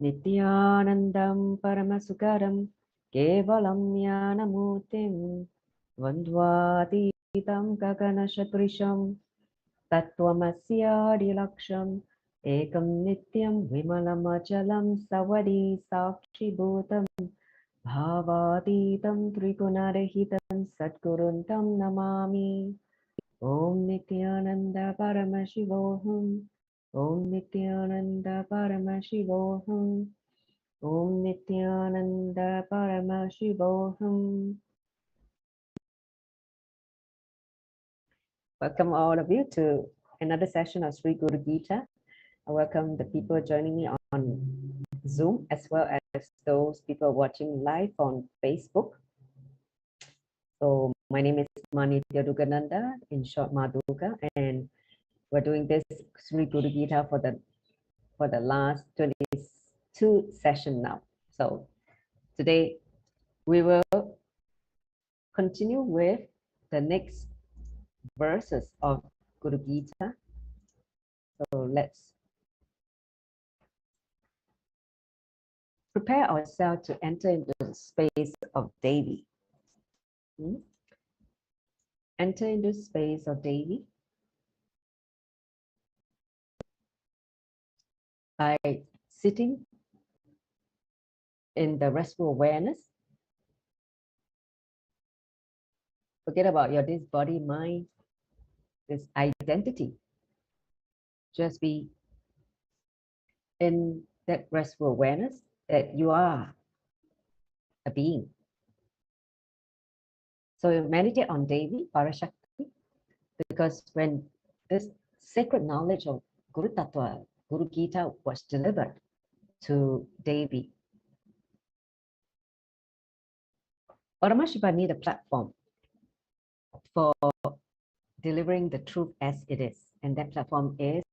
Nithyanandam Paramasukharam Kevalam Jnanamurtim Vandvatitam Gaganashatrisham Tattvamasya Ekam Nityam Vimalam Achalam Savadi Sakshi Bhutam Bhavatitam Trigunarahitam Satguruntam Namami Om Nithyananda Paramashivoham Om Nithyananda Paramashivoham Om Nithyananda Paramashivoham. Welcome all of you to another session of Sri Guru Gita. I welcome the people joining me on Zoom as well as those people watching live on Facebook. So my name is Manitya Dugananda, in short Maduka, and we're doing this Sri Guru Gita for the last 22 session now. So today we will continue with the next verses of Guru Gita. So let's prepare ourselves to enter into the space of Devi. Enter into space of Devi by sitting in the restful awareness. Forget about your this body, mind, this identity. Just be in that restful awareness that you are a being. So you meditate on Devi, Parashakti, because when this sacred knowledge of Guru Tattva, Guru Gita was delivered to Devi, Paramashiva need a platform for delivering the truth as it is. And that platform is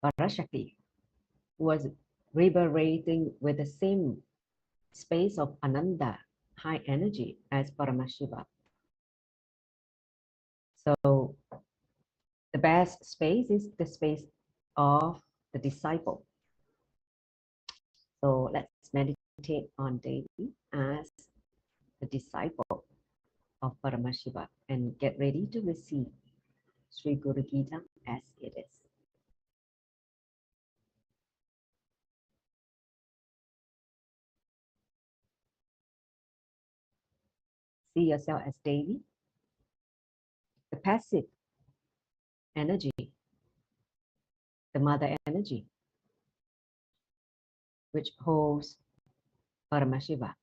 Parashakti, who was reverberating with the same space of Ananda, high energy, as Paramashiva. So the best space is the space of the disciple. So let's meditate on Devi as the disciple of Paramashiva and get ready to receive Sri Guru Gita as it is. See yourself as Devi, the passive energy, the mother energy, which holds Paramashiva.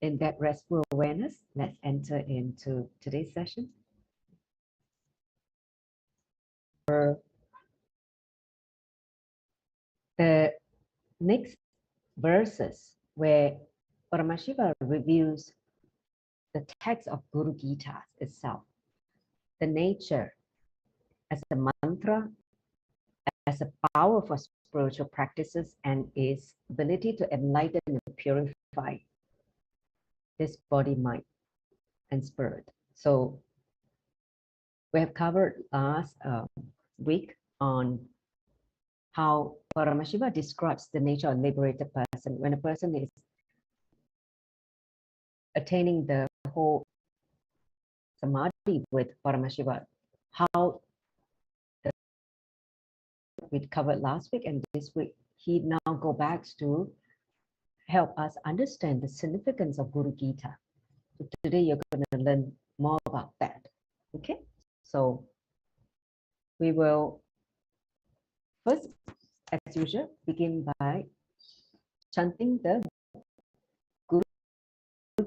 In that restful awareness, let's enter into today's session. The next verses where Paramashiva reviews the text of Guru Gita itself, the nature as a mantra, as a power for spiritual practices, and its ability to enlighten and purify this body, mind, and spirit. So we have covered last week on how Paramashiva describes the nature of a liberated person. When a person is attaining the whole samadhi with Paramashiva, how we covered last week, and this week he now go back to help us understand the significance of Guru Gita. So today you're going to learn more about that. Okay, so we will first, as usual, begin by chanting the Guru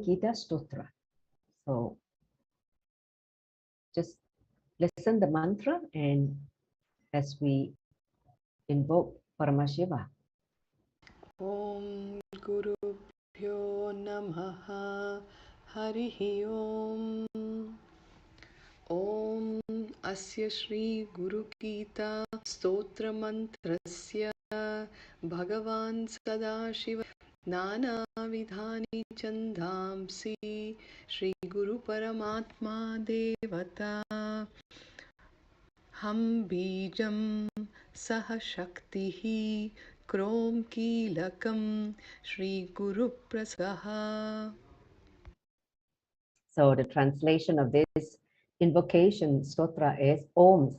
Gita Stotra. So just listen the mantra, and as we invoke Paramashiva. Om Guru Bhyo Namaha Harihi Om. Om Asya Shri Guru Gita Stotra Mantrasya Bhagavan Sadashiva Nana Vidhani Chandamsi Shri Guru Paramatma Devata Ham Bijam Saha Shaktihi Krom Kilakam Shri Guru Prasaha. So the translation of this invocation stotra is Om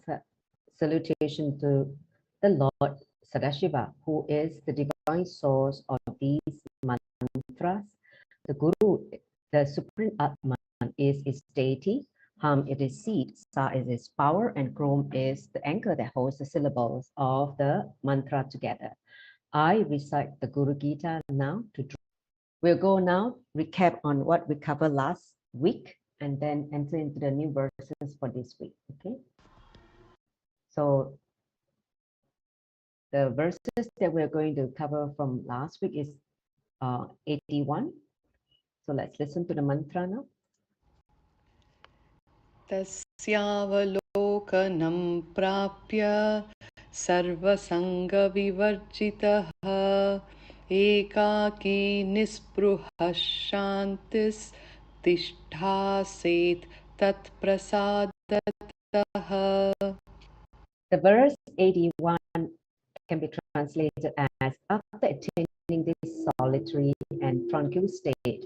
salutation to the Lord Sadashiva, who is the divine source of these mantras. The Guru, the Supreme Atman, is its deity. Ham is its seed, Sa is its power, and Krom is the anchor that holds the syllables of the mantra together. I recite the Guru Gita now to draw. We'll go now, recap on what we covered last week, and then enter into the new verses for this week, okay? So the verses that we're going to cover from last week is 81. So let's listen to the mantra now. Tasyavalokanam prapya sarvasanga vivarjitaha ekaki nispruha shantis tishthaset tat prasadataha. The verse 81 can be translated as, after attaining this solitary and tranquil state,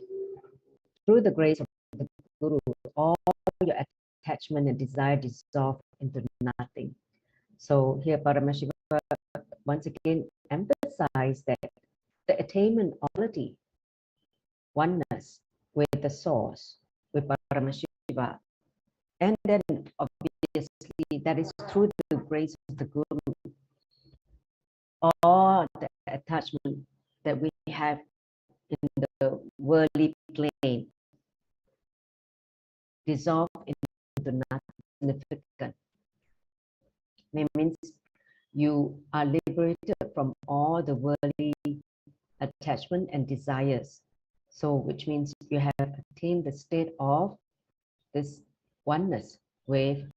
through the grace of the Guru, all your attachment and desire dissolve into nothing. So here Paramashiva once again emphasize that the attainment of quality, oneness with the source, with Paramashiva, and then obviously that is through the grace of the Guru, all the attachment that we have in the worldly plane dissolve into nothing significant. It means you are liberated from all the worldly attachment and desires. So which means you have attained the state of this oneness with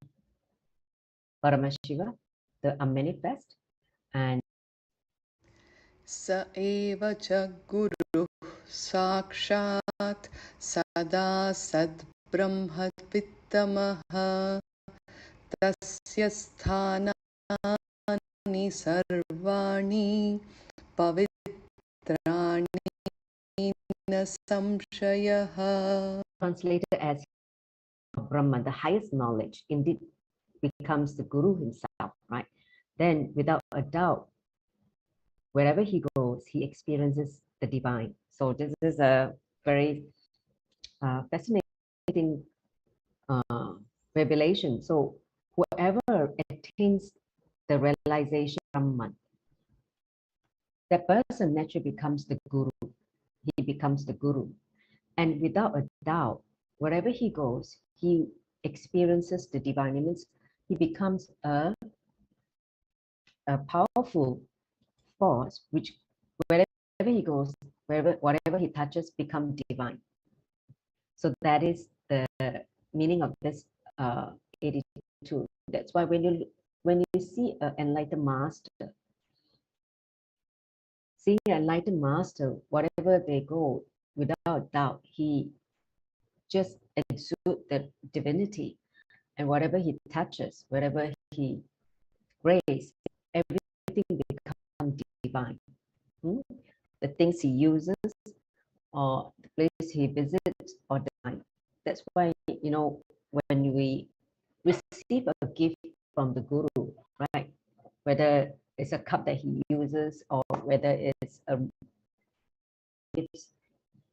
Paramashiva, the unmanifest, and Sa eva cha guru sakshat sada sad brahma vittamaha tasya sthanani sarvani pavitrani na samshayaha. translated as Brahman, the highest knowledge, indeed becomes the Guru himself, right? Then without a doubt, wherever he goes, he experiences the divine. So this is a very fascinating revelation. So whoever attains the realization of Brahman, that person naturally becomes the Guru. He becomes the Guru. And without a doubt, wherever he goes, he experiences the divine. It means he becomes a powerful force, which wherever he goes, whatever he touches, become divine. So that is the meaning of this 82. That's why when you see an enlightened master, seeing an enlightened master, wherever they go, without doubt, he just exudes the divinity, and whatever he touches, wherever he graces, everything becomes divine. The things he uses, or the place he visits, or divine. That's why, you know, when we receive a gift from the Guru, right? Whether it's a cup that he uses, or whether it's a gift,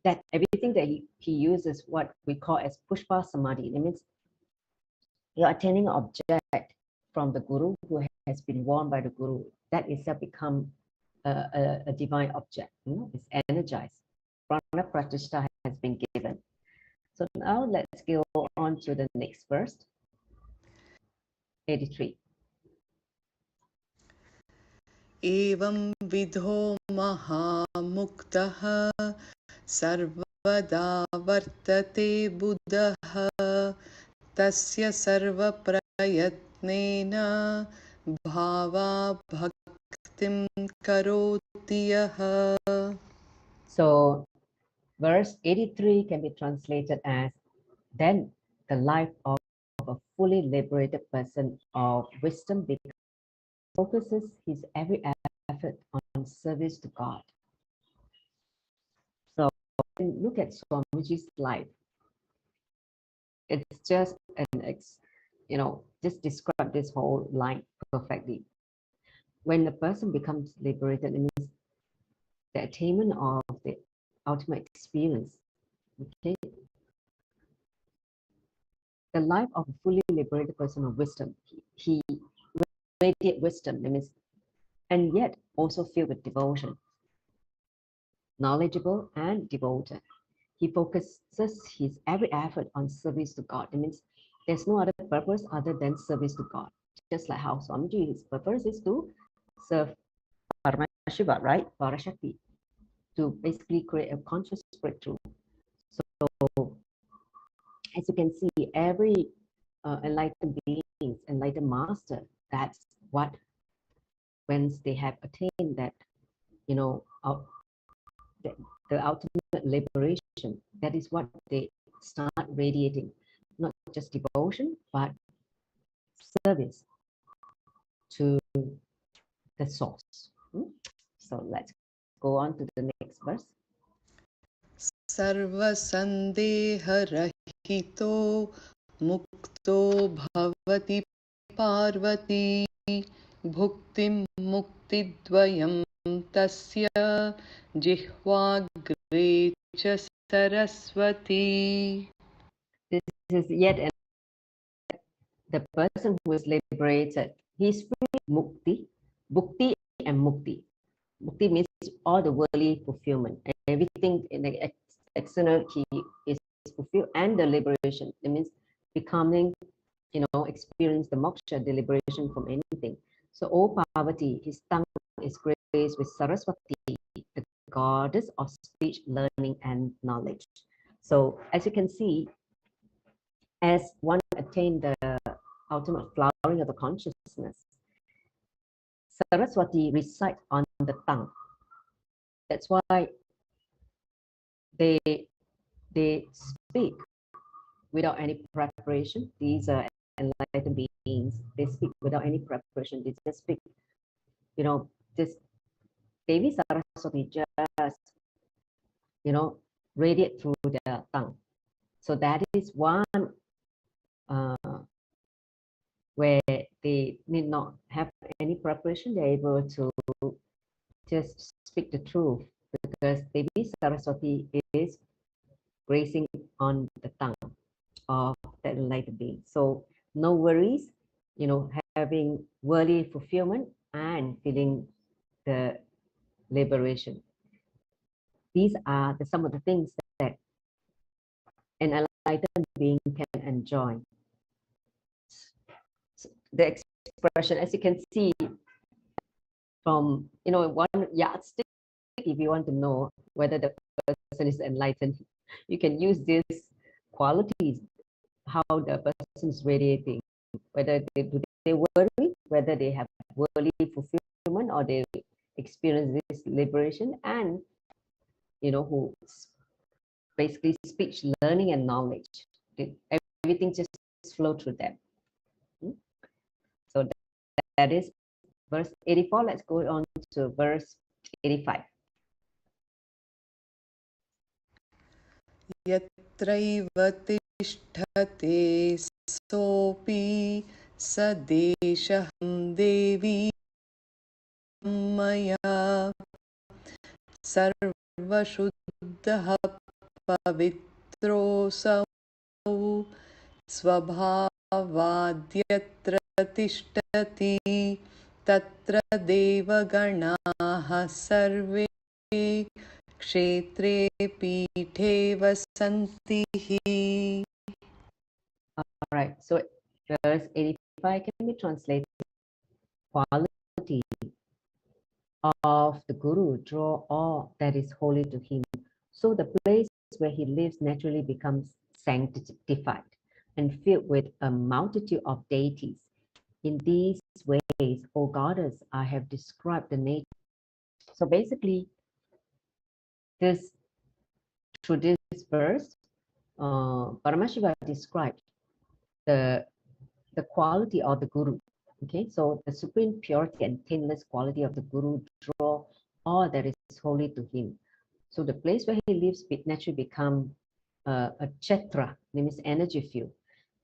that everything that he uses, what we call as pushpa samadhi. It means you're attaining an object from the Guru who has been worn by the Guru. That itself become a divine object. It's energized. Prana Pratishtha has been given. So now let's go on to the next verse. 83. Evam vidho mahamuktaha sarvada vartate buddhaha tasya sarva prayatnena bhava bhaktim karotiyaha. So verse 83 can be translated as, then the life of a fully liberated person of wisdom focuses his every effort on service to God. So look at Swamiji's life. It's just just describe this whole line perfectly. When the person becomes liberated, it means the attainment of the ultimate experience. Okay, the life of a fully liberated person of wisdom, he radiates wisdom, that means, and yet also filled with devotion, knowledgeable and devoted. He focuses his every effort on service to God. It means there's no other purpose other than service to God. Just like how Swamiji, his purpose is to serve Paramashiva, right? Parashakti, to basically create a conscious breakthrough. So, as you can see, every enlightened beings, enlightened master, that's what, once they have attained that, the, the ultimate liberation, that is what they start radiating, not just devotion, but service to the source. So let's go on to the next verse. सर्वसन्देहरहितो मुक्तो भवति पार्वती भुक्तिं मुक्तिद्वयं तस्य जिह्वाग्रे च Saraswati. This is yet the person who is liberated. He's free mukti, bhukti and mukti. Mukti means all the worldly fulfillment. Everything in the external he is fulfilled, and the liberation. It means becoming, experience the moksha, the liberation from anything. So, O Parvati, his tongue is graced with Saraswati, the goddess of speech, learning, and knowledge. So, as you can see, as one attained the ultimate flowering of the consciousness, Saraswati resides on the tongue. That's why they speak without any preparation. These are enlightened beings. They speak without any preparation. They just speak, just Devi Saraswati just, radiate through their tongue. So that is one where they need not have any preparation. They're able to just speak the truth, because Devi Saraswati is gracing on the tongue of that enlightened being. So no worries, having worldly fulfillment and feeling the liberation. These are some of the things that an enlightened being can enjoy. The expression, as you can see from, one yardstick, if you want to know whether the person is enlightened, you can use these qualities, how the person is radiating, whether do they worry, whether they have worldly fulfillment, or they experience this liberation, and who basically speech, learning, and knowledge. Everything just flow through them. So that is verse 84. Let's go on to verse 85. यत्रैव तिष्ठते सोऽपि स देशहं देवी मया सर्वशुद्धः पवित्रोऽसौ स्वभावाद्यत्र तिष्ठति तत्र देवगणाः सर्वे क्षेत्रे पीठे वसन्ति. All right, so verse 85 can be translated: quality of the Guru draw all that is holy to him. So the place where he lives naturally becomes sanctified and filled with a multitude of deities. In these ways, O Goddess, I have described the nature. So basically, through this verse, Paramashiva described the quality of the Guru. Okay, so the supreme purity and taintless quality of the Guru draw all that is holy to him. So the place where he lives naturally become a kshetra, means energy field,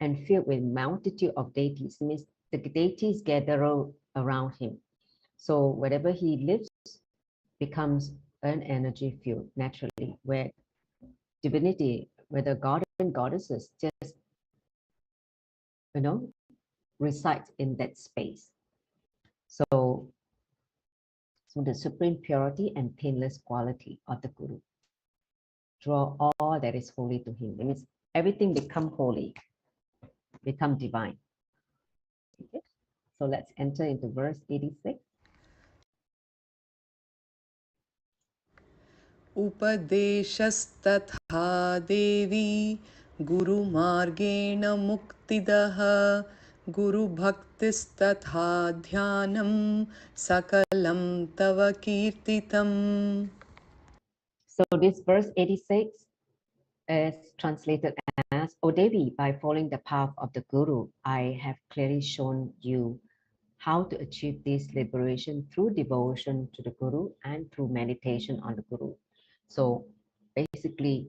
and filled with multitude of deities, means the deities gather around him. So wherever he lives becomes an energy field naturally, where divinity, whether god and goddesses, just resides in that space. So the supreme purity and taintless quality of the Guru draw all that is holy to him. It means everything become holy, become divine. Okay? So let's enter into verse 86. उपदेशस्तथा देवी गुरुमार्गेण मुक्तिदः गुरुभक्तिस्तथा ध्यानं सकलं तव कीर्तितम्. So this verse 86 is translated as, O Devi, by following the path of the Guru, I have clearly shown you how to achieve this liberation through devotion to the Guru and through meditation on the Guru. So basically,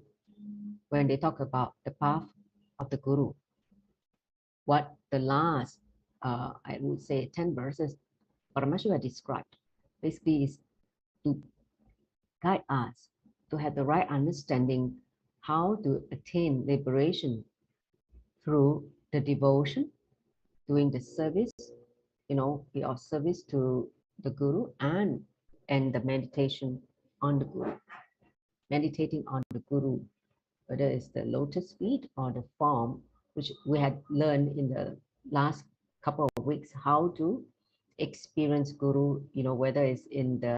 when they talk about the path of the Guru, what the last, I would say 10 verses, Paramashiva described, basically is to guide us to have the right understanding how to attain liberation through the devotion, doing the service, be of service to the Guru, and the meditation on the Guru, meditating on the Guru, whether it's the lotus feet or the form, which we had learned in the last couple of weeks, how to experience Guru, whether it's in the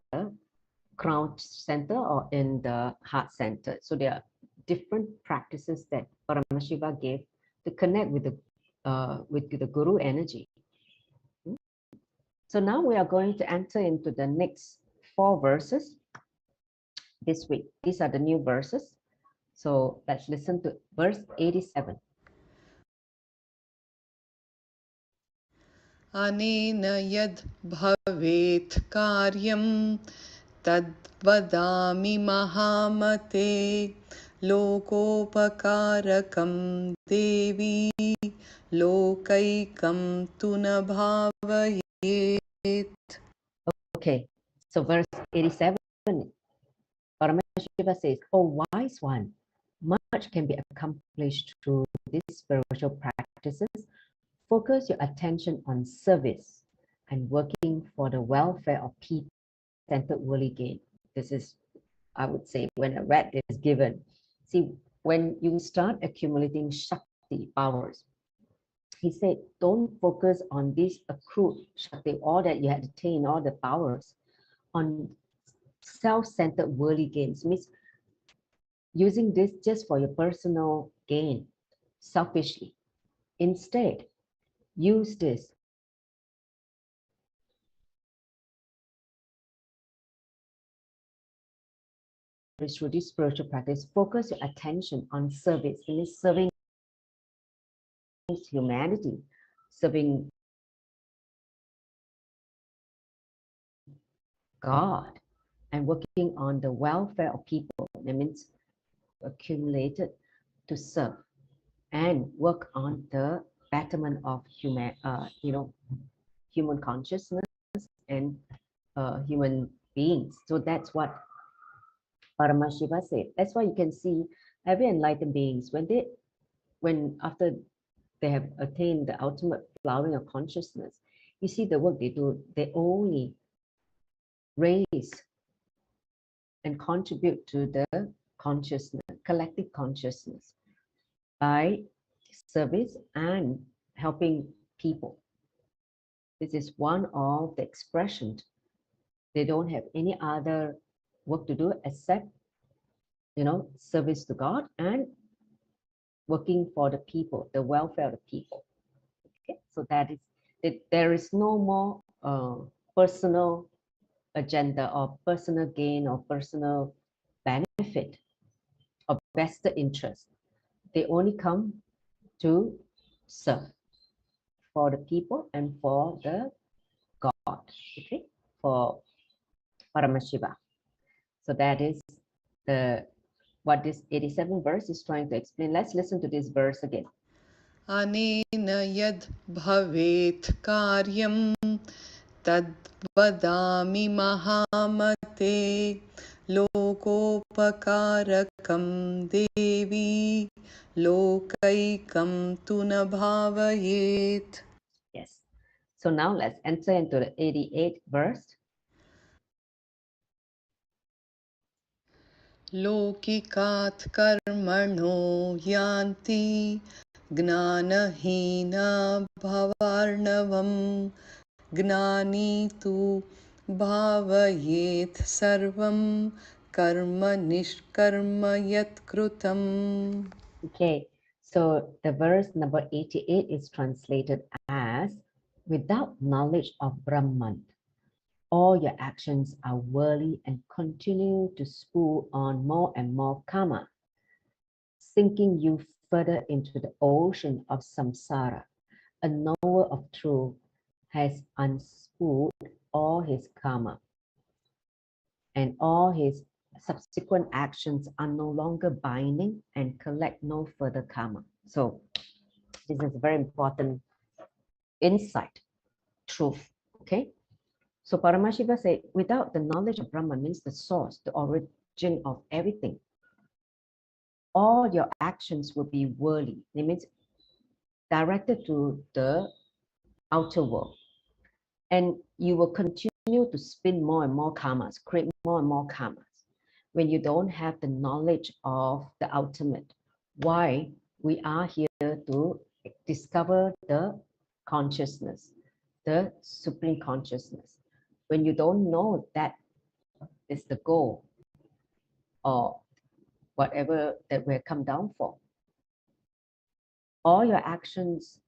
crown center or in the heart center. So there are different practices that Paramashiva gave to connect with the Guru energy. So now we are going to enter into the next 4 verses this week. These are the new verses. So let's listen to verse 87. अनेन यद् भवेत् कार्यं तद्वदामि महामते लोकोपकारकं देवी लोकैकं तु न भावयेत्. Okay, so verse 87, Paramashiva says, "Oh wise one, much can be accomplished through these spiritual practices. Focus your attention on service and working for the welfare of people, centered worldly gain." This is, I would say, when a rat is given. See, when you start accumulating Shakti powers, he said, don't focus on this accrued Shakti, all that you had attained, all the powers, on self-centered worldly gains, means using this just for your personal gain, selfishly. Instead, use this through this spiritual practice. Focus your attention on service, it means serving humanity, serving God, and working on the welfare of people. That means accumulated to serve and work on the betterment of human consciousness and human beings. So that's what Paramashiva said. That's why you can see every enlightened beings, when after they have attained the ultimate flowering of consciousness, you see the work they do, they only raise and contribute to the consciousness, collective consciousness, by service and helping people. This is one of the expressions. They don't have any other work to do except, service to God and working for the people, the welfare of the people. Okay, so that is that there is no more personal agenda or personal gain or personal benefit or vested interest. They only come to serve for the people and for the God, okay, for Paramashiva. So that is the what this 87th verse is trying to explain. Let's listen to this verse again. Anena yad bhavet karyam tad vadami mahamate lokopakarakam devi lokaikam tu na bhavayet. Yes. So now let's enter into the 88th verse. Lokikat karmano yanti gnanahina bhavarnavam gnani tu bhavayet sarvam karma nishkarma yat krutam. Okay, so the verse number 88 is translated as, without knowledge of Brahman, all your actions are worldly and continue to spool on more and more karma, sinking you further into the ocean of samsara. A knower of truth has unspooled all his karma, and all his subsequent actions are no longer binding and collect no further karma. So this is a very important insight, truth, okay? So Paramashiva said, without the knowledge of Brahman, means the source, the origin of everything, all your actions will be worldly. It means directed to the outer world. And you will continue to spin more and more karmas, create more and more karmas, when you don't have the knowledge of the ultimate. Why we are here to discover the consciousness, the supreme consciousness. When you don't know that is the goal or whatever that we're come down for, all your actions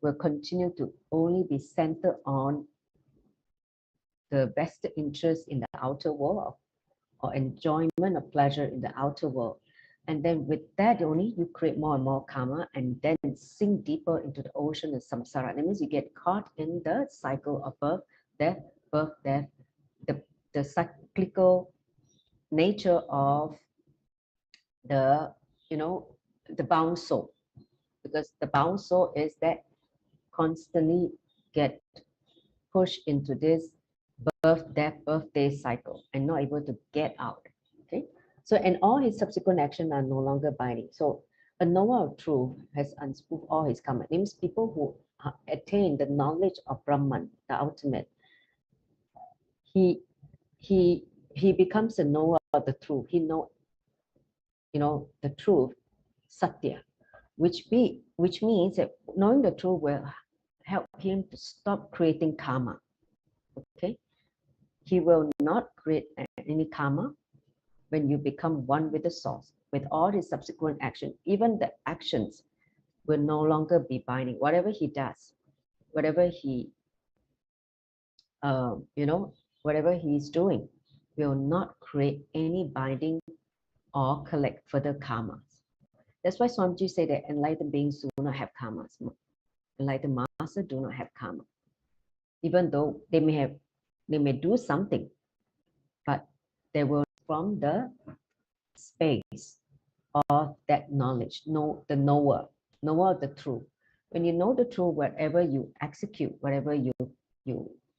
will continue to only be centered on the vested interest in the outer world or enjoyment or pleasure in the outer world. And then with that only, you create more and more karma and then sink deeper into the ocean of samsara. That means you get caught in the cycle of birth, death, the cyclical nature of the, the bound soul. Because the bound soul is that constantly get pushed into this birth, death, birthday cycle and not able to get out. Okay. So, and all his subsequent actions are no longer binding. So, a knower of truth has unspooled all his karma. It means people who attain the knowledge of Brahman, the ultimate, he becomes a knower of the truth. He know, the truth, satya, which means that knowing the truth will help him to stop creating karma. Okay, he will not create any karma when you become one with the source, with all his subsequent action. Even the actions will no longer be binding. Whatever he does, whatever he, whatever he's doing, will not create any binding or collect further karmas. That's why Swamiji said that enlightened beings do not have karmas. Enlightened masters do not have karma. Even though they may do something, but they will from the space of that knowledge, the knower of the truth. When you know the truth, whatever you execute, whatever you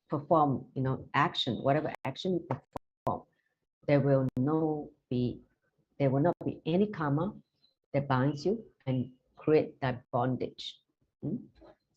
perform, action, whatever action you perform, there will not be any karma that binds you and create that bondage.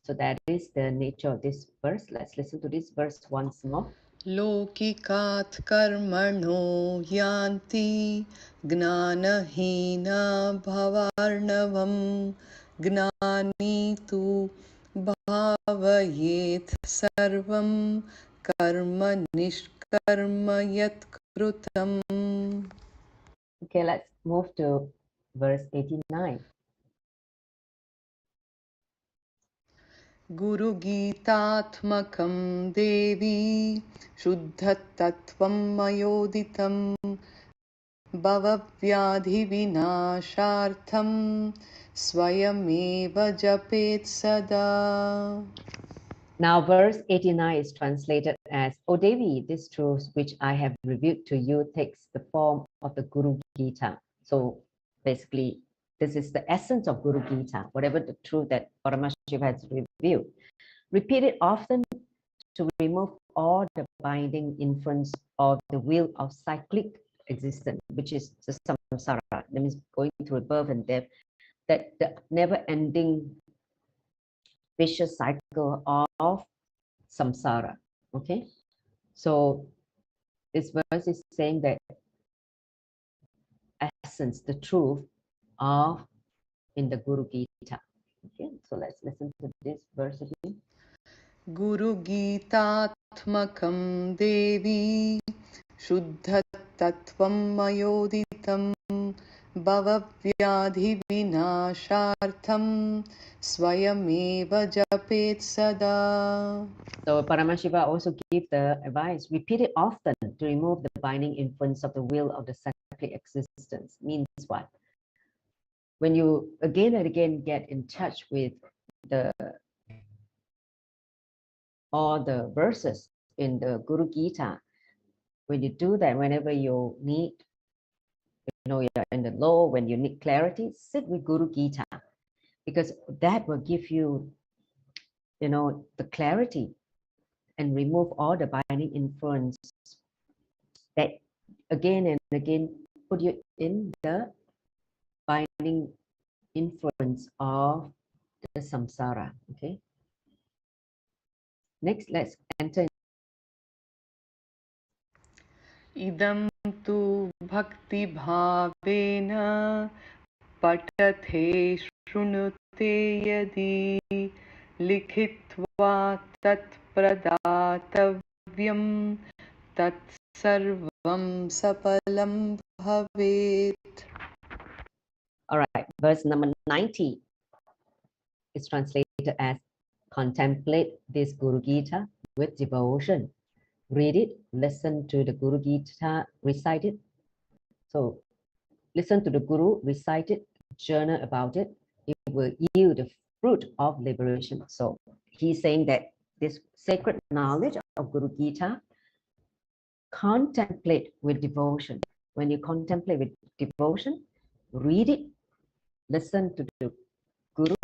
So that is the nature of this verse. Let's listen to this verse once more. Lokikat karmano yanti gnanahina bhavarnavam gnani tu bhavayet sarvam karma nishkarma yat krutam. Okay, let's move to verse 89. Guru Gitatmakam Devi Shuddha Tattvam Mayoditam भवव्याधिविनाशार्थं स्वयमेव जपेत् सदा. Now verse 89 is translated as, O Devi, this truth which I have revealed to you takes the form of the Guru Gita. So basically, this is the essence of Guru Gita, whatever the truth that Paramashiva has revealed. Repeat it often to remove all the binding influence of the wheel of cyclic existence, which is the samsara. That means going through birth and death, that the never-ending vicious cycle of samsara. Okay, so this verse is saying that essence, the truth of in the Guru Gita. Okay, so let's listen to this verse again. Guru Gitaatmakam Devi Shuddhatattvam Mayoditam Bhavavyadhivinashartham Swayameva Japet Sada. So Paramashiva also gives the advice, repeat it often to remove the binding influence of the will of the cyclic existence. Means what? When you again and again get in touch with the all the verses in the Guru Gita, when you do that, whenever you need, you're in the low, when you need clarity, sit with Guru Gita, because that will give you, the clarity and remove all the binding influence that again and again put you in the binding influence of the samsara. Okay. Next, let's enter. Idam tu bhakti bhavena patathe shrunute yadi likhitva tat pradatavyam tat sarvam sapalam bhavet. All right, verse number 90 is translated as, contemplate this Guru Gita with devotion. Read it, listen to the Guru Gita, recite it. So listen to the Guru, recite it, journal about it. It will yield the fruit of liberation. So he's saying that this sacred knowledge of Guru Gita, contemplate with devotion. When you contemplate with devotion, read it, listen to the Guru,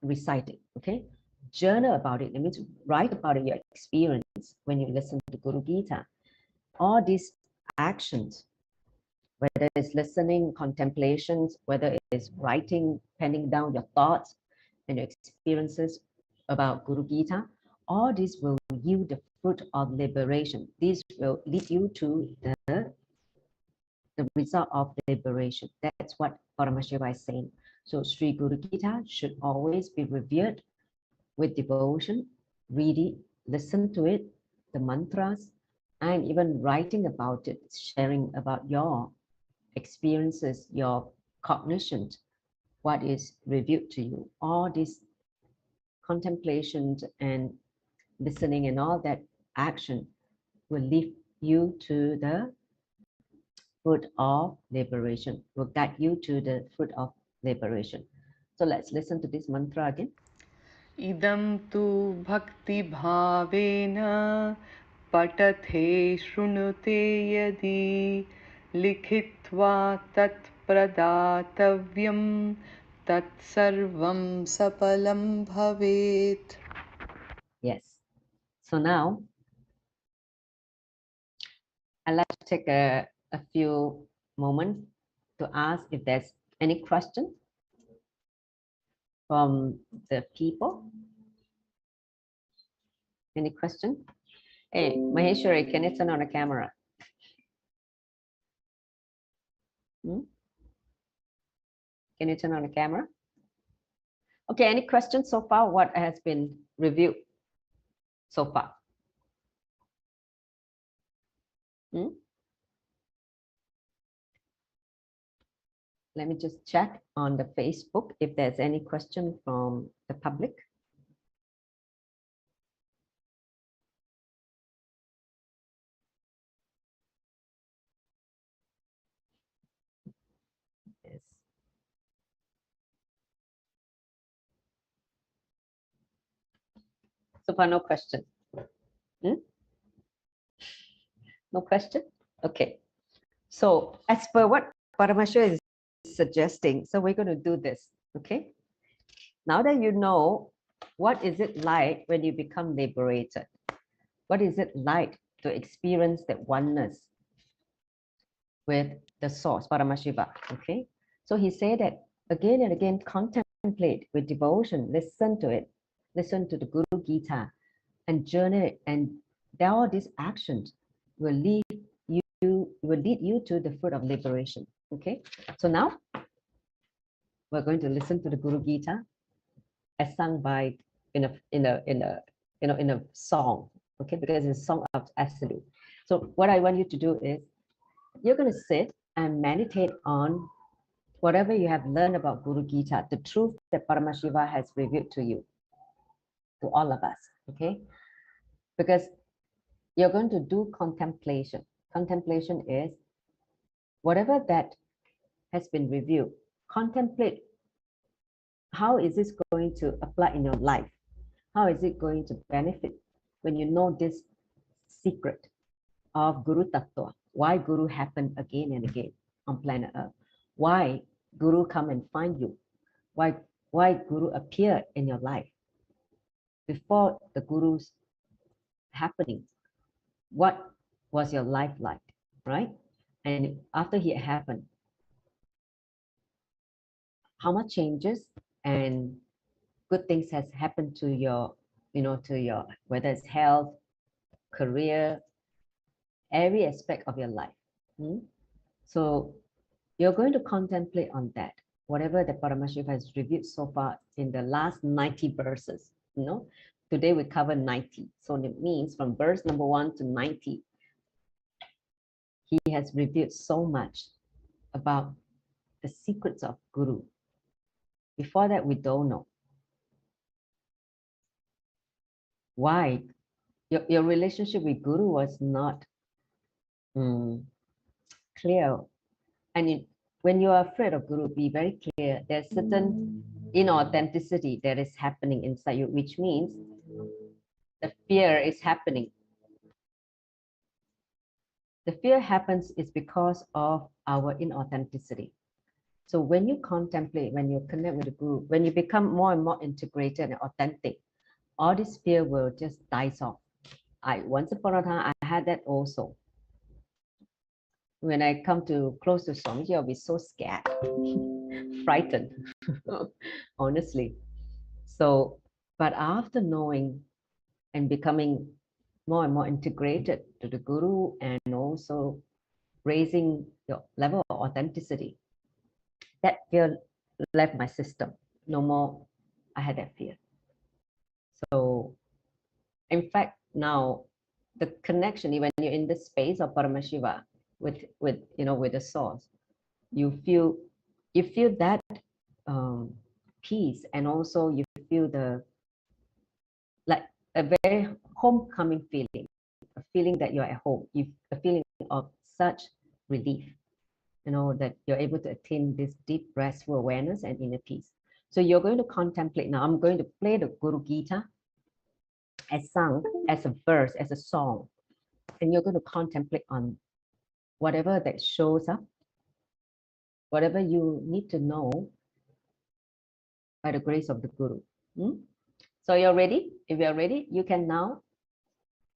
recite it. Okay, journal about it. It means write about it, your experience when you listen to Guru Gita. All these actions, whether it's listening, contemplations, whether it's writing, penning down your thoughts and your experiences about Guru Gita, all this will yield the fruit of liberation. This will lead you to the result of liberation. That's what Paramashiva is saying. So Sri Guru Gita should always be revered with devotion, read it, listen to it, the mantras, and even writing about it, sharing about your experiences, your cognitions, what is revealed to you. All these contemplations and listening and all that action will lead you to the fruit of liberation, will guide you to the fruit of liberation. So let's listen to this mantra again. Idam tu bhakti bhavena patathe shrunute yadi likhitva tat pradatavyam tat sarvam sapalam bhavet. Yes. So now I'd like to take a few moments to ask if there's any question from the people. Any question? Hey, Maheshwari, can you turn on the camera? Can you turn on the camera? Okay, any questions so far? What has been reviewed so far? Let me just check on the Facebook if there's any question from the public. So far, no question. No question? Okay. So as per what Paramashiva is suggesting, so we're going to do this, okay? Now that you know what is it like when you become liberated, what is it like to experience that oneness with the source, Paramashiva, okay? So he said that again and again, contemplate with devotion, listen to it, listen to the Guru Gita, and journey, and all these actions will lead you to the fruit of liberation. Okay, so now we're going to listen to the Guru Gita as sung by in a song. Okay, because it's a song of absolute. So what I want you to do is you're going to sit and meditate on whatever you have learned about Guru Gita, the truth that Paramashiva has revealed to you, to all of us. Okay, because you're going to do contemplation. Contemplation is whatever that has been revealed. Contemplate how is this going to apply in your life? How is it going to benefit when you know this secret of Guru Tattva? Why Guru happened again and again on planet Earth? Why Guru come and find you? Why Guru appear in your life? Before the Guru's happening, what was your life like, right? And after he happened, how much changes and good things has happened to your, to your, whether it's health, career, every aspect of your life. So you're going to contemplate on that, whatever the Paramashiva has revealed so far in the last 90 verses. Today we cover 90. So it means from verse number 1 to 90, he has revealed so much about the secrets of Guru. Before that, we don't know. Why? Your relationship with Guru was not clear. And when you are afraid of Guru, be very clear. There's certain inauthenticity that is happening inside you, which means the fear is happening. The fear happens is because of our inauthenticity. So when you contemplate, when you connect with the Guru, when you become more and more integrated and authentic, all this fear will just die off. Once upon a time, I had that also. When I come to close to Swamiji, I'll be so scared, frightened, honestly. So, but after knowing and becoming more and more integrated to the Guru and also raising your level of authenticity, that fear left my system. No more I had that fear. So, in fact, now the connection, when you're in the space of Paramashiva with the source, you feel that peace, and also you feel like a very homecoming feeling, a feeling that you're at home, a feeling of such relief, that you're able to attain this deep restful awareness and inner peace. So you're going to contemplate now. I'm going to play the Guru Gita as sung, as a verse, as a song, and you're going to contemplate on whatever that shows up, whatever you need to know by the grace of the Guru. So you're ready? If you're ready, you can now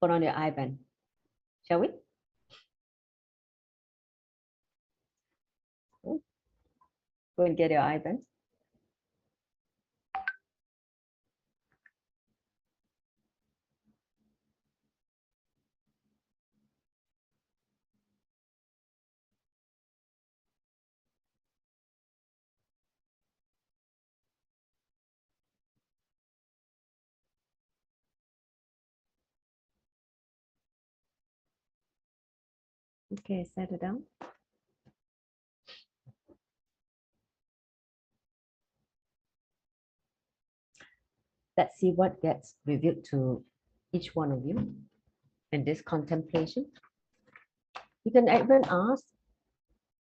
put on your eyeband. Shall we? Go and get your eyeband. Okay, set it down. Let's see what gets revealed to each one of you in this contemplation. You can even ask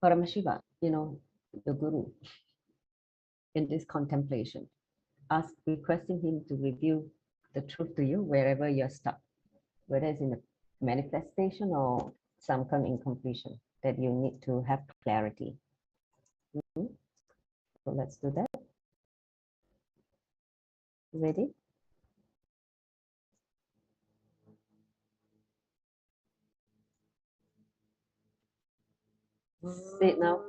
Paramashiva, the Guru, in this contemplation, requesting him to reveal the truth to you wherever you're stuck, whether it's in the manifestation or some kind of incompletion that you need to have clarity. So let's do that. Ready? Sit now.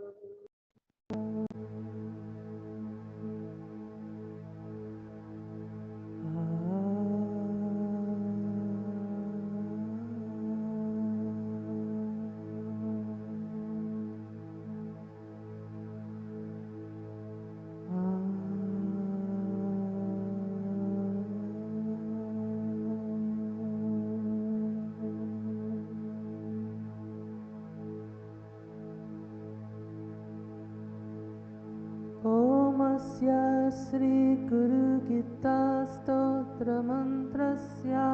Shri Guru Gita Stotra Mantrasya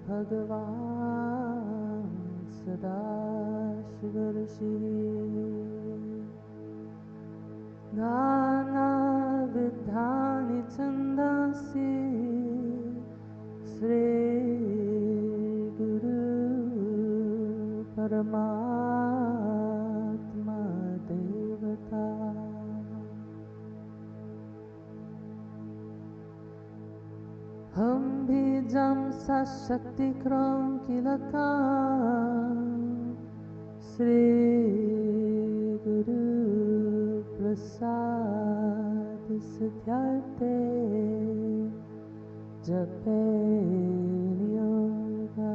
Bhagavan Sadashivarshi Nana Vidhani Chandasi Shri Guru Paramatma Devata Hum Bijam Sashakti Kram Kilaka Shri Guru Prasad Siddhyate Jape Yoga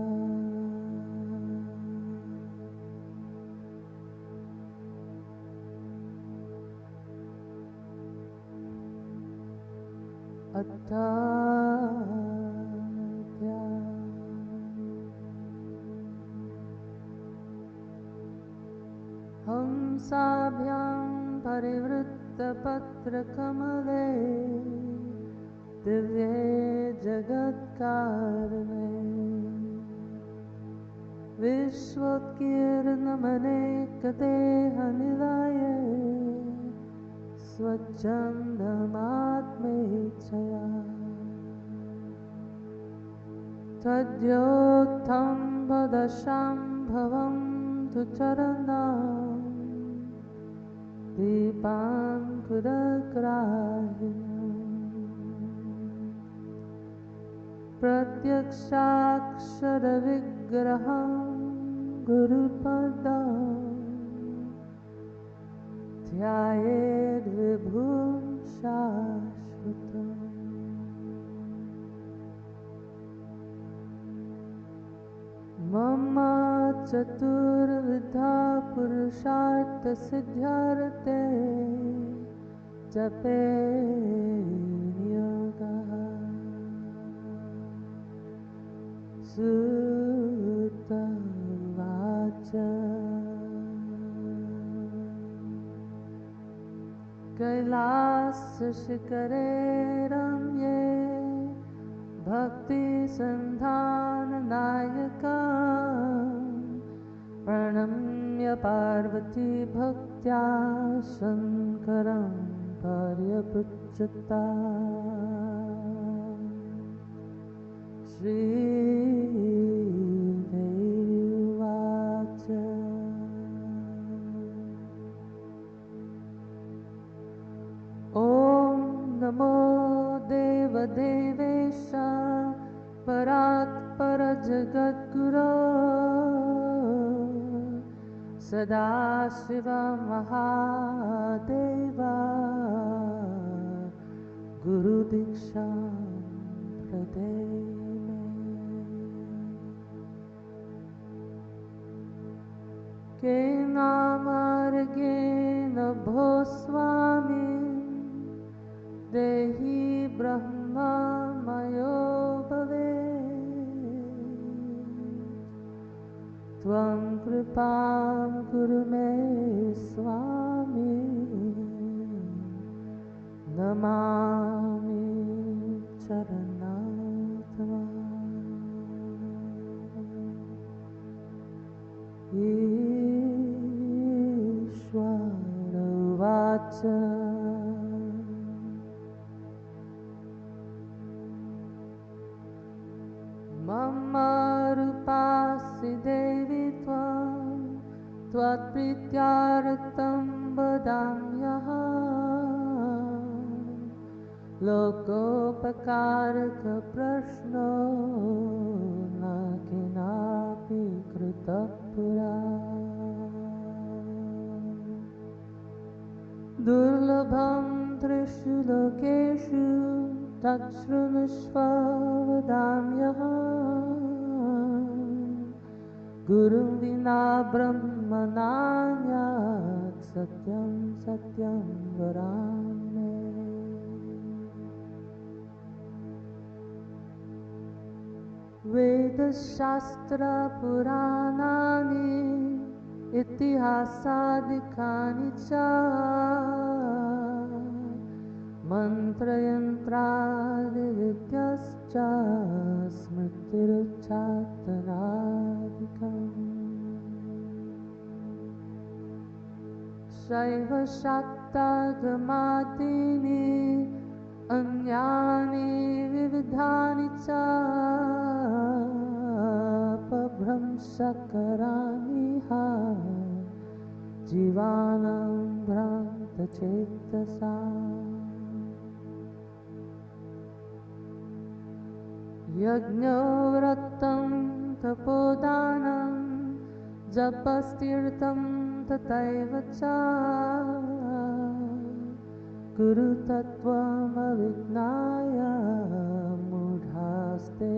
Atadya Hamsabhyam Parivritta Patra Kamale Divye Jagat Karne Vishwotkirnamane Kadeha Nilaye Swachandamatmechaya Tadyotam Padashambhavam Tucharanam Deepankudagrahinam Pratyakshakshara Vigraham Gurupadam Dhyayed Vibhum Shashvatam Mama Chaturvidha Purushartha Siddhyarte Jape Yoga Sutta Vacha Kailasa Shikare Ramye Bhakti Sandhana Nayaka Pranamya Parvati Bhaktya Shankaram Paryapujjata Shri Devi Vacha Om Namo Deva Devesha Parat Parajagadguru Sadashiva Mahadeva Guru Diksha Prademe Kenamargena Bhoswami Dehi Brahma Mayo Bhave Tvam Kripam Kurume Swami Namami Charanatva Ishvara Vacha मम रूपासि देवी त्वं त्वत्प्रीत्यार्थं वदाम्यहम् लोकोपकारकप्रश्नो न केनापि कृतः पुरा दुर्लभं त्रिषु लोकेषु तच्छृणुष्व वदाम्यहम् गुरुं विना ब्रह्मणान्यात् सत्यं सत्यं वदामि वेदशास्त्रपुराणानि इतिहासादिकानि च मन्त्रयन्त्रादिविद्याश्च स्मृतिरुच्चाटनादिकम् शैवशाक्तागमादीनि अन्यानि विविधानि च अपभ्रंशकराणिह जीवानां भ्रान्तचेतसा यज्ञव्रतं तपोदानं जपस्तीर्थं तथैव च गुरुतत्त्वमविज्ञाय मूढास्ते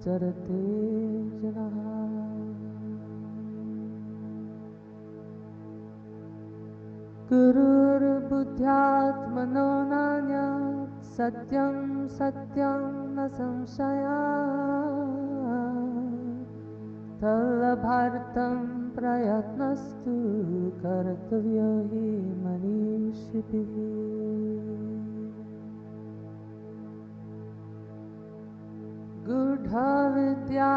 चरते जनाः गुरुर्बुद्ध्यात्मनो नान्यत् सत्यं सत्यं न संशयात् तल्लभार्तं प्रयत्नस्तु कर्तव्यो हि मनीषिभिः गूढविद्या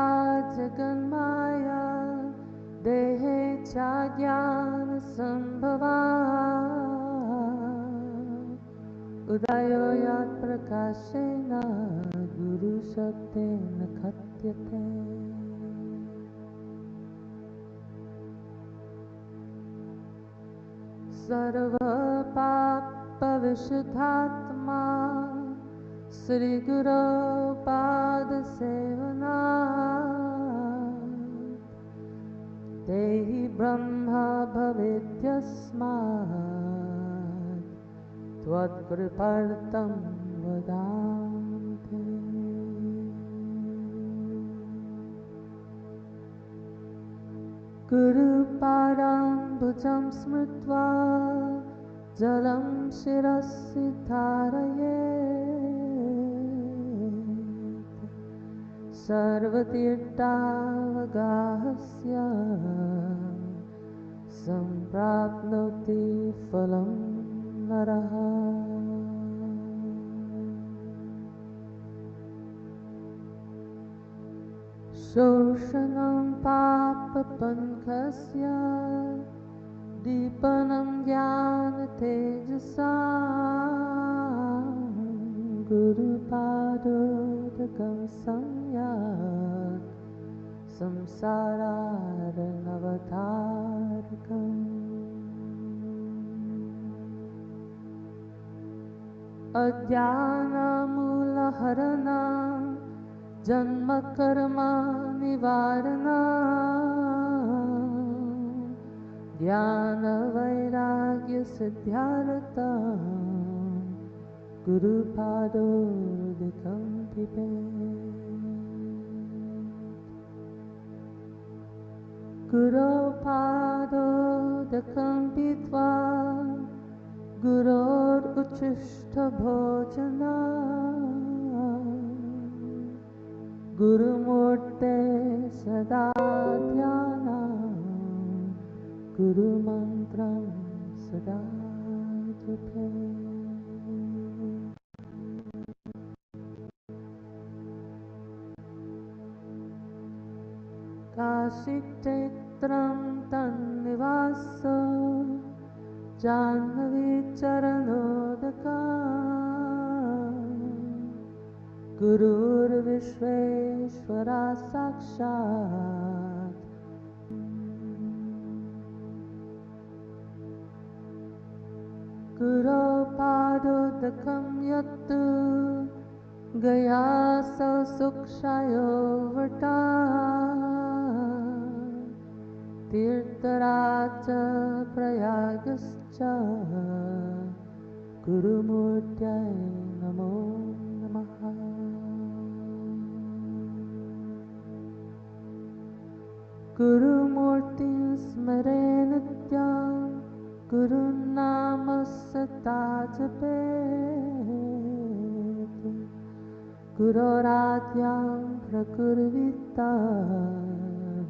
जगन्माया देहे च ज्ञानसम्भवा उदयो यत् प्रकाशेन गुरुशब्देन कथ्यते सर्वपापविशुद्धात्मा श्रीगुरो पादसेवना देहि ब्रह्मा भवेद्यस्मात् त्वत्कृपार्थं वदामि गुरुपादाम्बुजं स्मृत्वा जलं शिरसि धारयेत् सर्वतीर्थावगाहस्य सम्प्राप्नोति फलं नरः शोषणं पापपङ्कस्य दीपनं ज्ञानतेजसा गुरुपादोदकं संयात् संसारार्णवतारकम् अज्ञानमूलहरणं जन्मकर्मनिवारणं ज्ञानवैराग्यसिद्ध्यार्थं गुरुपादोदकं पिबेत् गुरोपादोदकं पीत्वा गुरोरुचिष्टभोजना गुरुमूर्ते सदा ध्यानं गुरुमन्त्रं सदा जपेत् काशीक्षेत्रं तन्निवासो जाह्नवी चरणोदका गुरुर्विश्वेश्वरा साक्षात् गुरो पादोदकं यत्तु गयासौ सुक्षयो वटा तीर्थराज प्रयागश्च गुरुमूर्त्यै नमो नमः गुरुमूर्तिं स्मरे नित्यं गुरुनाम सदा जपेत् गुरोराद्यं प्रकुर्विता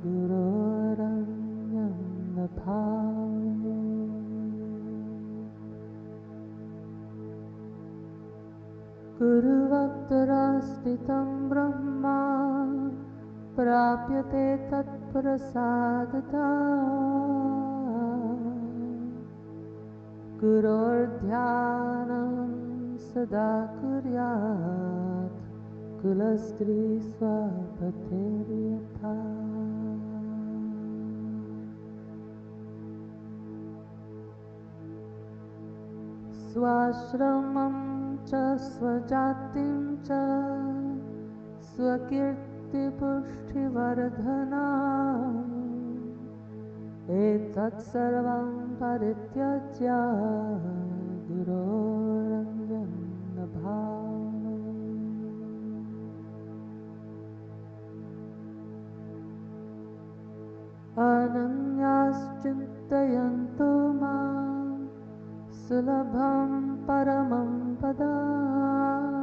गुरोरन्यं न भावयेत् गुरुवक्त्रस्थितं ब्रह्मा प्राप्यते तत्प्रसादतः गुरोर्ध्यानं सदा कुर्यात् कुलस्त्री स्वपतिर्यथा स्वाश्रमं च स्वजातिं च स्वकीर्तिपुष्टिवर्धना एतत् सर्वं परित्यज्य गुरोरन्यं न भावयेत् अनन्याश्चिन्तयन्तो मां सुलभं परमं पदम्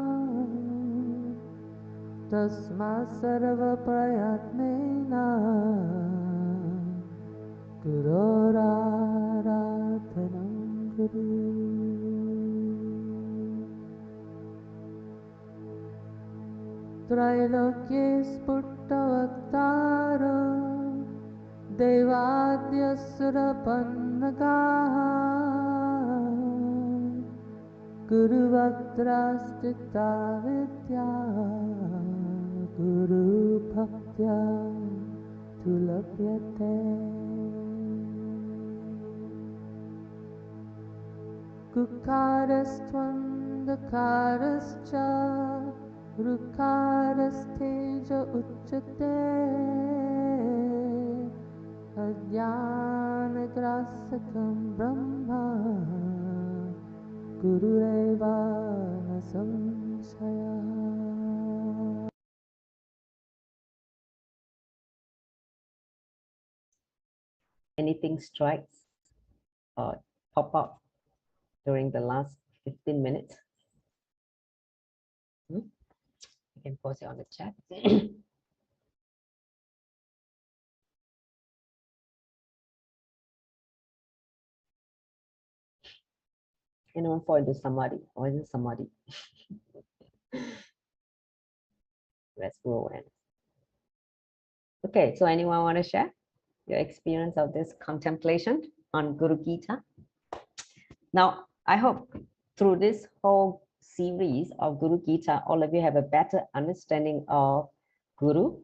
तस्मात् सर्वप्रयत्नेन गुरोराराधनं कुरु त्रैलोक्ये स्फुटवक्तारो देवाद्यसुरपन्नगाः गुरुवक्त्रास्थिता विद्या गुरुभक्त्या तु लभ्यते कुकारस्त्वन्धकारश्च ऋकारस्तेज उच्यते अज्ञानग्रासकं ब्रह्म गुरुरेव न संशयः Anything strikes or pop up during the last 15 minutes? You can post it on the chat. Anyone fall into samadhi or isn't samadhi? Restful awareness. Okay, so anyone want to share your experience of this contemplation on Guru Gita? Now, I hope through this whole series of Guru Gita, all of you have a better understanding of Guru,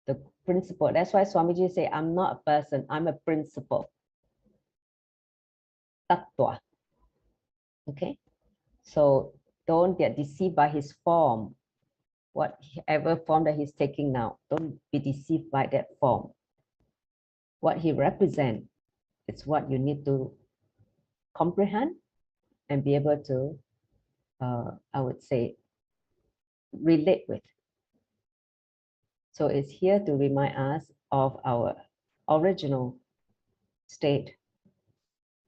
the principle. That's why Swamiji say, I'm not a person, I'm a principle. Tattva. Okay, so don't get deceived by his form, whatever form that he's taking now. Don't be deceived by that form. What he represents is what you need to comprehend and be able to, I would say, relate with. So it's here to remind us of our original state.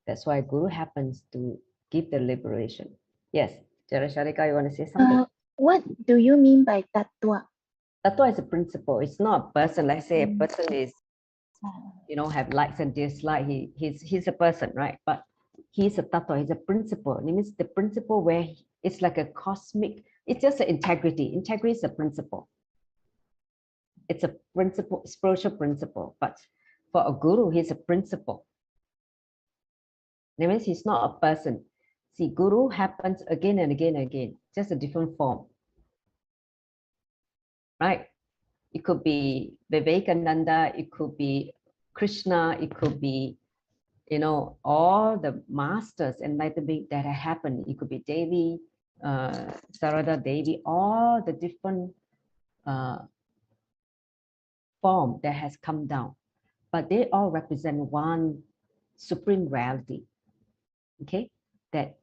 That's why Guru happens to give the liberation. Yes, Jarasharika, you want to say something? What do you mean by tattva? Tattva is a principle. It's not a person. Let's say a person is, have likes and dislikes. He's a person, right? But he's a tattva. He's a principle. It means the principle where it's like a cosmic. It's just an integrity. Integrity is a principle. It's a principle, spiritual principle. But for a guru, he's a principle. That means he's not a person. See, guru happens again and again and again, just a different form. right? It could be Vivekananda, it could be Krishna, it could be, all the masters enlightenment that have happened. It could be Devi, Sarada Devi, all the different uh, form that has come down, but they all represent one supreme reality. Okay, that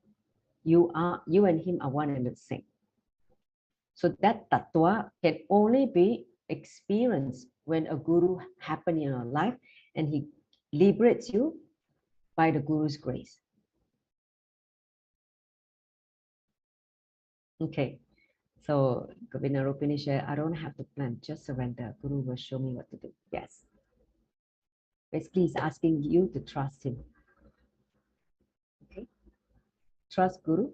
you and him are one and the same. So that tattva can only be experienced when a guru happen in your life and he liberates you by the guru's grace. Okay, so Govinda Rupini said, I don't have to plan, just surrender. Guru will show me what to do. Yes. Basically, he's asking you to trust him. Okay, trust Guru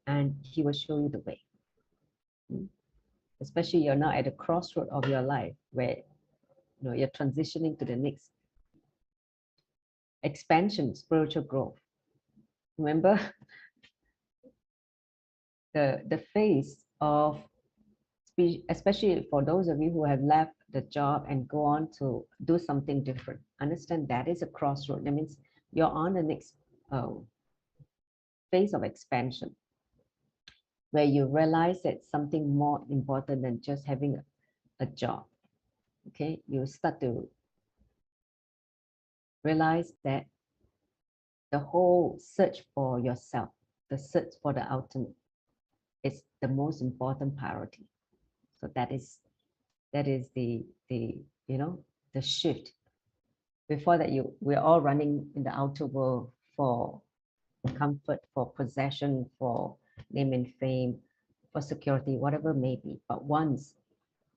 and he will show you the way. Especially you're now at the crossroad of your life where you're transitioning to the next expansion, spiritual growth. Remember the phase of, especially for those of you who have left the job and go on to do something different, understand that is a crossroad. That means you're on the next phase of expansion, where you realize that something more important than just having a job. Okay, you start to realize that the whole search for yourself, the search for the ultimate, is the most important priority. So that is the the shift. Before that, we're all running in the outer world for comfort, for possession, for name and fame, for security, whatever it may be. But once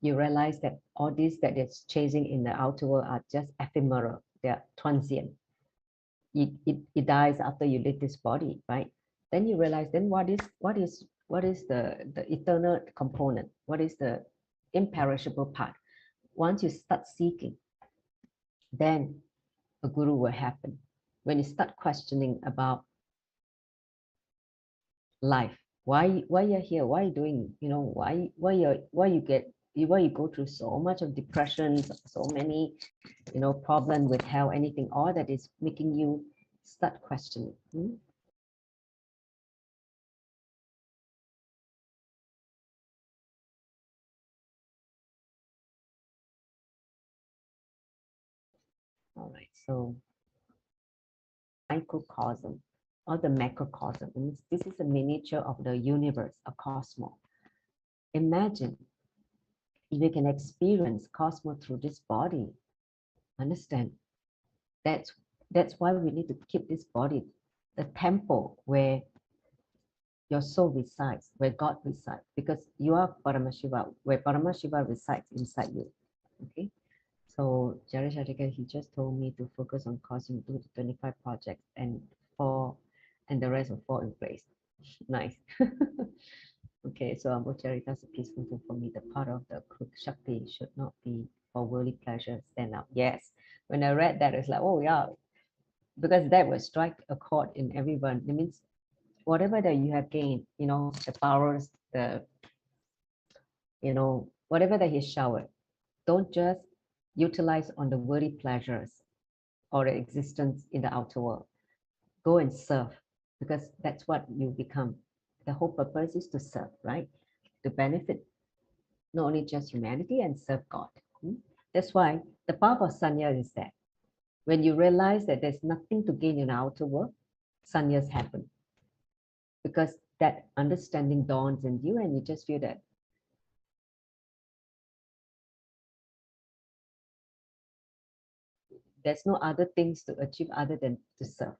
you realize that all these that is chasing in the outer world are just ephemeral, they're transient. It dies after you leave this body, right? Then you realize, then what is the eternal component? What is the imperishable part? Once you start seeking, then a guru will happen. When you start questioning about life, why you're here, why you doing, why you go through so much of depression, so many problem with health, anything, all that is making you start questioning. All right, so microcosm or the macrocosm means this is a miniature of the universe, a cosmos. Imagine if you can experience cosmos through this body. Understand, that's why we need to keep this body the temple where your soul resides, where God resides, because you are Paramashiva, where Paramashiva resides inside you. Okay, so Jerry Shadika, he just told me to focus on causing 2 to 25 projects and the rest will fall in place. Nice. Okay, so Ambocharita is a peaceful thing for me. The part of the Shakti should not be for worldly pleasure, stand up. Yes, when I read that, it's like, oh yeah, because that will strike a chord in everyone. It means whatever that you have gained, the powers, whatever that he showered, don't just utilize on the worldly pleasures or the existence in the outer world. Go and serve, because that's what you become. The whole purpose is to serve, right? To benefit not only just humanity and serve God. That's why the path of sannyas is that when you realize that there's nothing to gain in the outer world, sannyas happen. Because that understanding dawns in you and you just feel that there's no other things to achieve other than to serve.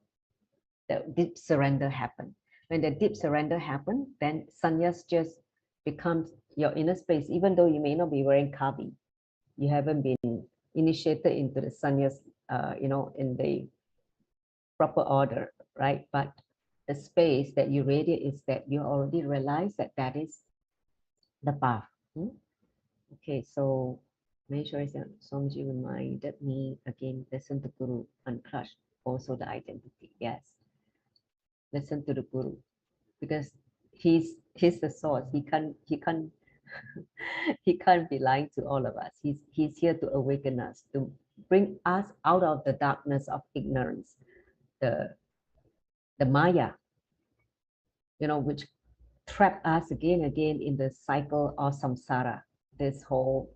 The deep surrender happen. When the deep surrender happen, then sannyas just becomes your inner space, even though you may not be wearing kavi. You haven't been initiated into the sannyas, in the proper order, right? But the space that you radiate is that you already realize that that is the path. Okay, so make sure that Somji reminded me again, listen to Guru, uncrush also the identity. Yes, listen to the Guru, because he's the source. He can't He can't be lying to all of us. He's here to awaken us, to bring us out of the darkness of ignorance, the Maya, which trap us again and again in the cycle of samsara, this whole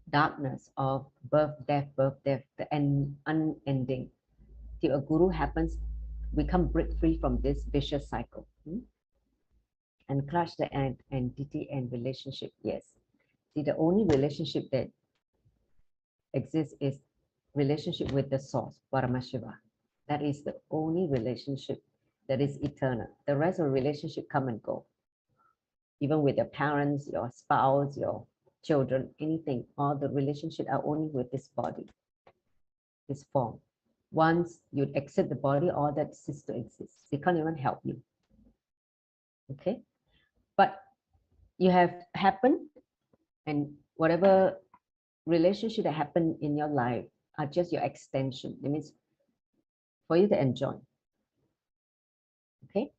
darkness of birth, death, the unending. Till a guru happens, we can break free from this vicious cycle. And crush the entity and relationship. Yes. See, the only relationship that exists is relationship with the source, Paramashiva. That is the only relationship that is eternal. The rest of the relationship come and go. Even with your parents, your spouse, your children, anything, all the relationship are only with this body, this form. Once you exit the body, all that ceases to exist. They can't even help you. Okay? But you have happened, and whatever relationship that happened in your life are just your extension. It means for you to enjoy. Okay?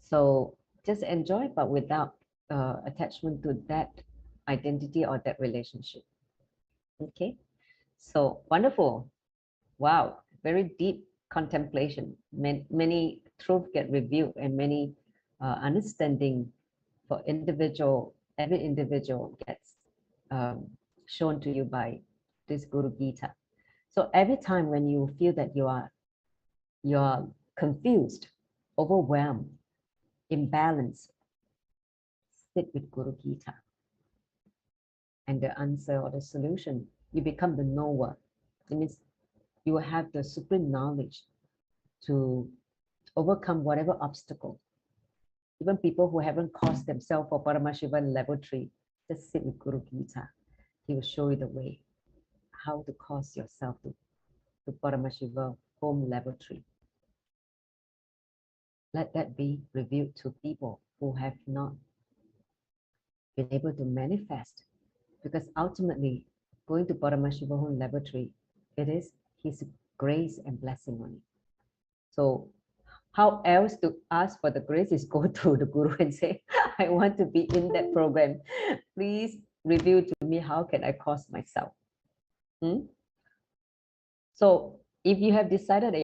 So just enjoy, but without attachment to that identity or that relationship. Okay? So wonderful. Wow, very deep contemplation. Many truths get revealed, and many understanding for every individual gets shown to you by this Guru Gita. So every time when you feel that you are confused, overwhelmed, imbalanced, sit with Guru Gita. And the answer or the solution, you become the knower. It means you will have the supreme knowledge to overcome whatever obstacle. Even people who haven't caused themselves for Paramashiva level 3, just sit with Guru Gita. He will show you the way, how to cause yourself to Paramashiva home level 3. Let that be revealed to people who have not been able to manifest. Because ultimately, going to Paramashivoham level 3, it is His grace and blessing on it. So how else to ask for the grace is go to the Guru and say, I want to be in that program. Please reveal to me how can I cause myself. So if you have decided that